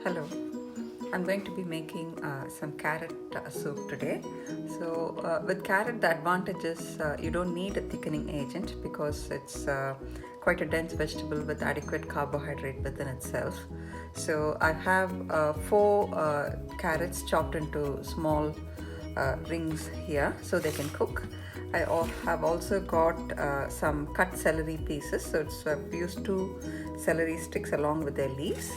Hello, I'm going to be making some carrot soup today. With carrot, the advantage is you don't need a thickening agent because it's quite a dense vegetable with adequate carbohydrate within itself. So, I have four carrots chopped into small rings here so they can cook. Have also got some cut celery pieces, so I've used two celery sticks along with their leaves.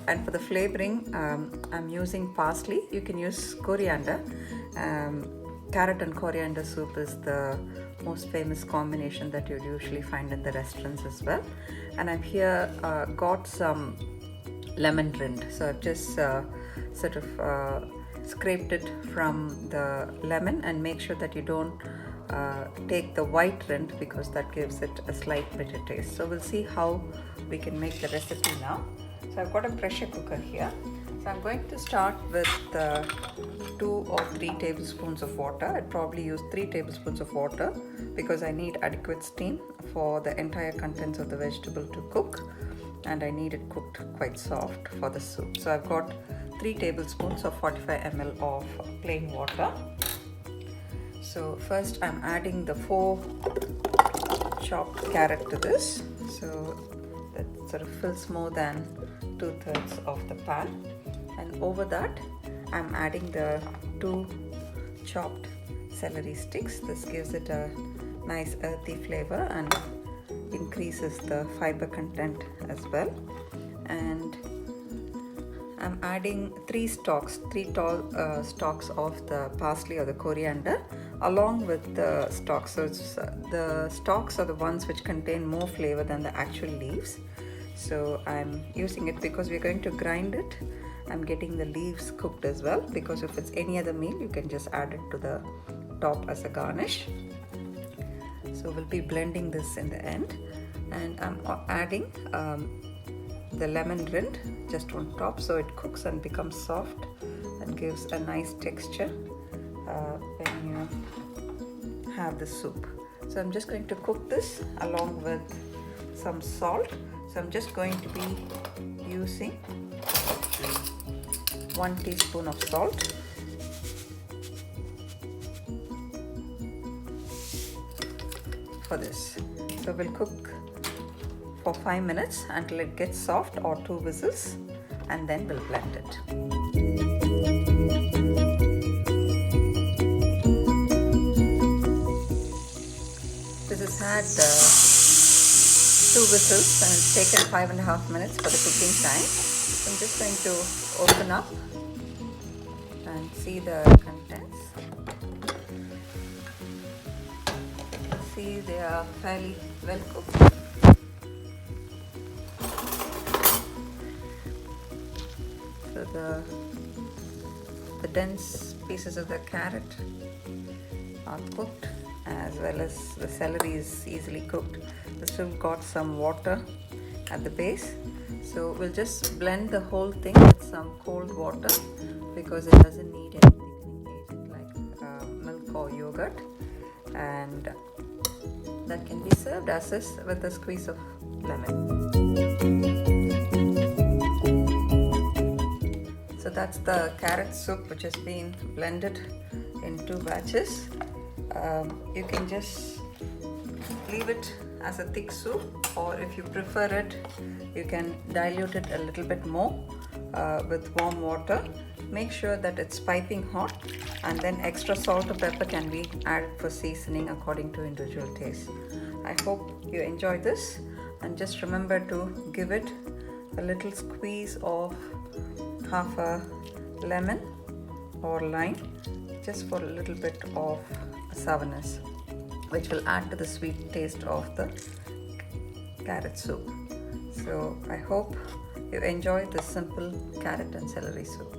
And for the flavoring, I'm using parsley. You can use coriander. Carrot and coriander soup is the most famous combination that you'd usually find in the restaurants as well. And I've here got some lemon rind. So I've just scraped it from the lemon, and make sure that you don't take the white rind because that gives it a slight bitter taste. So we'll see how we can make the recipe now. So I've got a pressure cooker here. So I'm going to start with 2 or 3 tablespoons of water. I'd probably use 3 tablespoons of water because I need adequate steam for the entire contents of the vegetable to cook, and I need it cooked quite soft for the soup. So I've got 3 tablespoons of 45 ml of plain water. So first I'm adding the 4 chopped carrot to this. So that sort of fills more than 2/3 of the pan. And over that I'm adding the 2 chopped celery sticks. This gives it a nice earthy flavor and increases the fiber content as well. And I'm adding 3 tall stalks of the parsley or the coriander along with the stalks. So the stalks are the ones which contain more flavor than the actual leaves. So I'm using it because we're going to grind it. I'm getting the leaves cooked as well, because if it's any other meal you can just add it to the top as a garnish. So we'll be blending this in the end, and I'm adding the lemon rind just on top, so it cooks and becomes soft and gives a nice texture when you have the soup. So I'm just going to cook this along with some salt. So I'm just going to be using 1 teaspoon of salt. For this. So we'll cook for 5 minutes until it gets soft, or 2 whistles, and then we'll blend it. This has had 2 whistles and it's taken 5.5 minutes for the cooking time. So I'm just going to open up and see the contents. See, they are fairly well cooked. So the dense pieces of the carrot are cooked, as well as the celery is easily cooked. It's still got some water at the base, so we'll just blend the whole thing with some cold water because it doesn't need any thickening agent like milk or yogurt, and that can be served as is with a squeeze of lemon. So that's the carrot soup which has been blended in 2 batches. You can just leave it as a thick soup, or if you prefer it, you can dilute it a little bit more with warm water. Make sure that it's piping hot, and then extra salt or pepper can be added for seasoning according to individual taste. I hope you enjoy this, and just remember to give it a little squeeze of half a lemon or lime, just for a little bit of sourness, which will add to the sweet taste of the carrot soup. So I hope you enjoy this simple carrot and celery soup.